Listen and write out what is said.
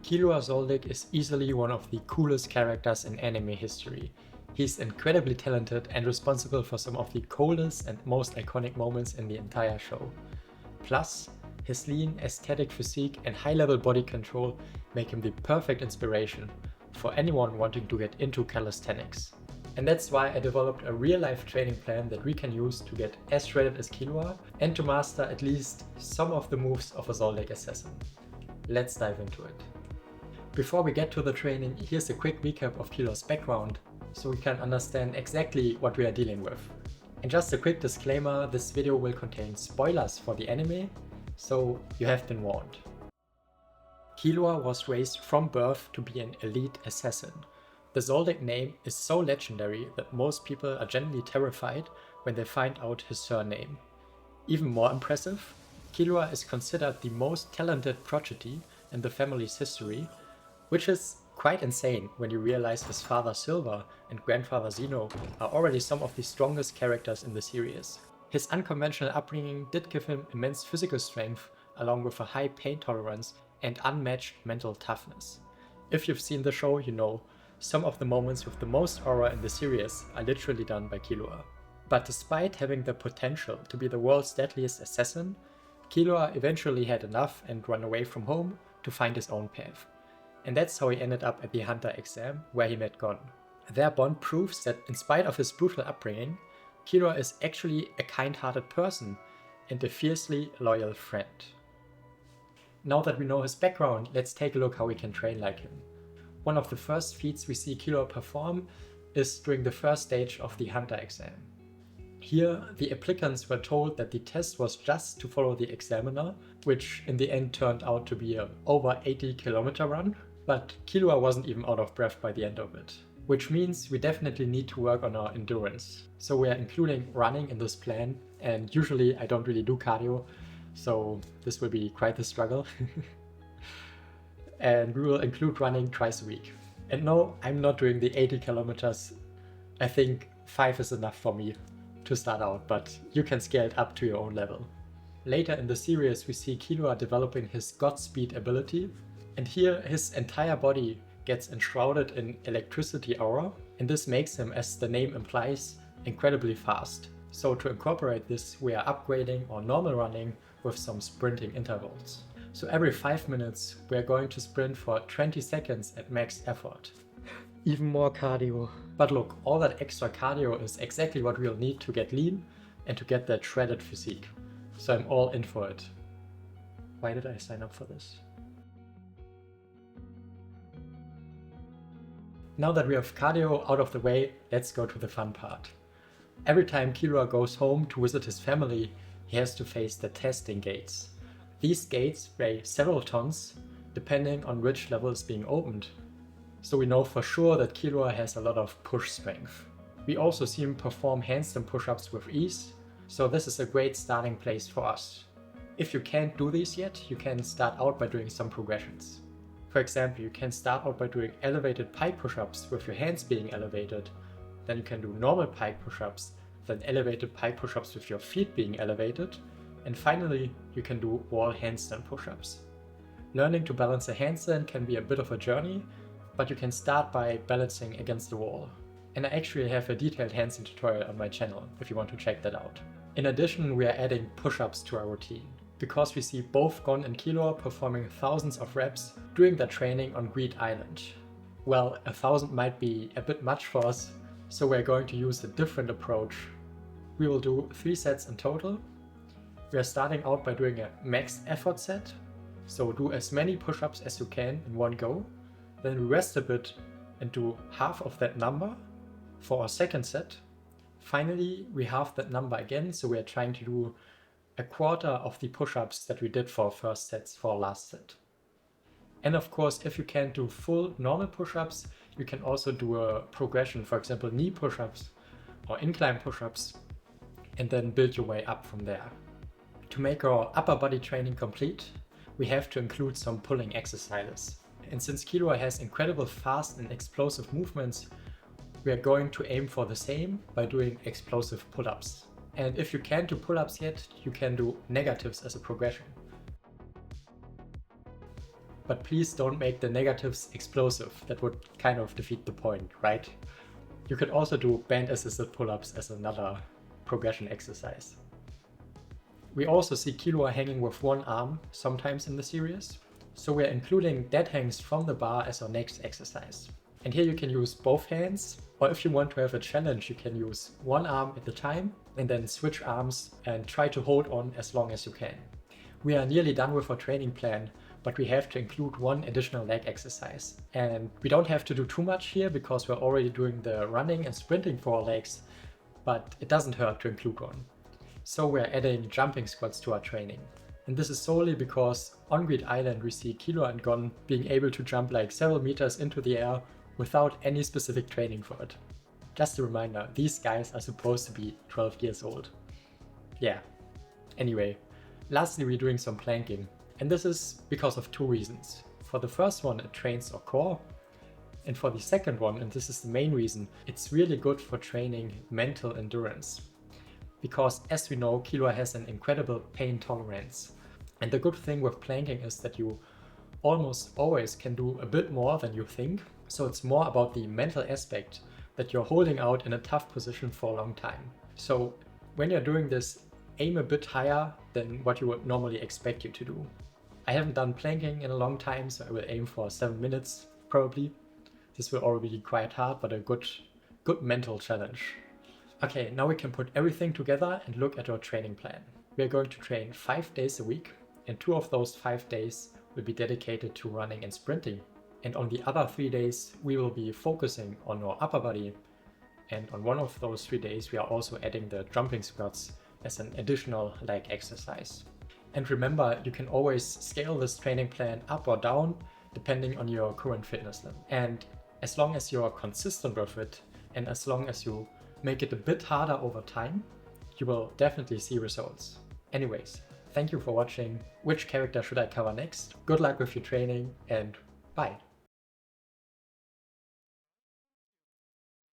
Killua Zoldyck is easily one of the coolest characters in anime history. He's incredibly talented and responsible for some of the coolest and most iconic moments in the entire show. Plus, his lean, aesthetic physique and high-level body control make him the perfect inspiration for anyone wanting to get into calisthenics. And that's why I developed a real-life training plan that we can use to get as shredded as Killua and to master at least some of the moves of a Zoldyck assassin. Let's dive into it. Before we get to the training, here's a quick recap of Killua's background so we can understand exactly what we are dealing with. And just a quick disclaimer, this video will contain spoilers for the anime, so you have been warned. Killua was raised from birth to be an elite assassin. The Zoldyck name is so legendary that most people are genuinely terrified when they find out his surname. Even more impressive, Killua is considered the most talented prodigy in the family's history, which is quite insane when you realize his father Silver and grandfather Zeno are already some of the strongest characters in the series. His unconventional upbringing did give him immense physical strength along with a high pain tolerance and unmatched mental toughness. If you've seen the show, you know some of the moments with the most aura in the series are literally done by Killua. But despite having the potential to be the world's deadliest assassin, Killua eventually had enough and ran away from home to find his own path. And that's how he ended up at the Hunter exam, where he met Gon. Their bond proves that in spite of his brutal upbringing, Killua is actually a kind-hearted person and a fiercely loyal friend. Now that we know his background, let's take a look how we can train like him. One of the first feats we see Killua perform is during the first stage of the Hunter exam. Here, the applicants were told that the test was just to follow the examiner, which in the end turned out to be an over 80-kilometer run. But Killua wasn't even out of breath by the end of it, which means we definitely need to work on our endurance. So we are including running in this plan, and usually I don't really do cardio, so this will be quite the struggle. And we will include running twice a week. And no, I'm not doing the 80 kilometers. I think 5 is enough for me to start out, but you can scale it up to your own level. Later in the series, we see Killua developing his Godspeed ability, and here his entire body gets enshrouded in electricity aura, and this makes him, as the name implies, incredibly fast. So to incorporate this, we are upgrading our normal running with some sprinting intervals. So every 5 minutes, we are going to sprint for 20 seconds at max effort. Even more cardio. But look, all that extra cardio is exactly what we'll need to get lean and to get that shredded physique. So I'm all in for it. Why did I sign up for this? Now that we have cardio out of the way, let's go to the fun part. Every time Killua goes home to visit his family, he has to face the testing gates. These gates weigh several tons, depending on which level is being opened. So we know for sure that Killua has a lot of push strength. We also see him perform handstand push-ups with ease, so this is a great starting place for us. If you can't do these yet, you can start out by doing some progressions. For example, you can start out by doing elevated pike push-ups with your hands being elevated. Then you can do normal pike push-ups, then elevated pike push-ups with your feet being elevated. And finally, you can do wall handstand push-ups. Learning to balance a handstand can be a bit of a journey, but you can start by balancing against the wall. And I actually have a detailed handstand tutorial on my channel if you want to check that out. In addition, we are adding push-ups to our routine, because we see both Gon and Killua performing thousands of reps during their training on Greed Island. Well, 1,000 might be a bit much for us, so we're going to use a different approach. We will do 3 sets in total. We are starting out by doing a max effort set, so do as many push-ups as you can in one go. Then we rest a bit and do half of that number for our second set. Finally, we halve that number again, so we are trying to do a quarter of the push-ups that we did for our first sets for our last set. And of course, if you can't do full normal push-ups, you can also do a progression, for example, knee push-ups or incline push-ups, and then build your way up from there. To make our upper body training complete, we have to include some pulling exercises. And since Killua has incredible fast and explosive movements, we are going to aim for the same by doing explosive pull-ups. And if you can't do pull-ups yet, you can do negatives as a progression. But please don't make the negatives explosive. That would kind of defeat the point, right? You could also do band assisted pull-ups as another progression exercise. We also see Killua hanging with one arm sometimes in the series, so we're including dead hangs from the bar as our next exercise. And here you can use both hands, or if you want to have a challenge, you can use one arm at a time and then switch arms and try to hold on as long as you can. We are nearly done with our training plan, but we have to include one additional leg exercise. And we don't have to do too much here because we're already doing the running and sprinting for our legs, but it doesn't hurt to include one. So we're adding jumping squats to our training. And this is solely because on Greed Island we see Killua and Gon being able to jump like several meters into the air without any specific training for it. Just a reminder, these guys are supposed to be 12 years old. Yeah. Anyway, lastly we're doing some planking. And this is because of two reasons. For the first one, it trains our core. And for the second one, and this is the main reason, it's really good for training mental endurance. Because as we know, Killua has an incredible pain tolerance. And the good thing with planking is that you almost always can do a bit more than you think. So it's more about the mental aspect that you're holding out in a tough position for a long time. So when you're doing this, aim a bit higher than what you would normally expect you to do. I haven't done planking in a long time, so I will aim for 7 minutes probably. This will already be quite hard, but a good mental challenge. Okay, now we can put everything together and look at our training plan. We are going to train 5 days a week, and 2 of those 5 days will be dedicated to running and sprinting. And on the other 3 days, we will be focusing on our upper body. And on one of those 3 days, we are also adding the jumping squats as an additional leg exercise. And remember, you can always scale this training plan up or down depending on your current fitness level. And as long as you're consistent with it, and as long as you make it a bit harder over time, you will definitely see results. Anyways, thank you for watching. Which character should I cover next? Good luck with your training and bye.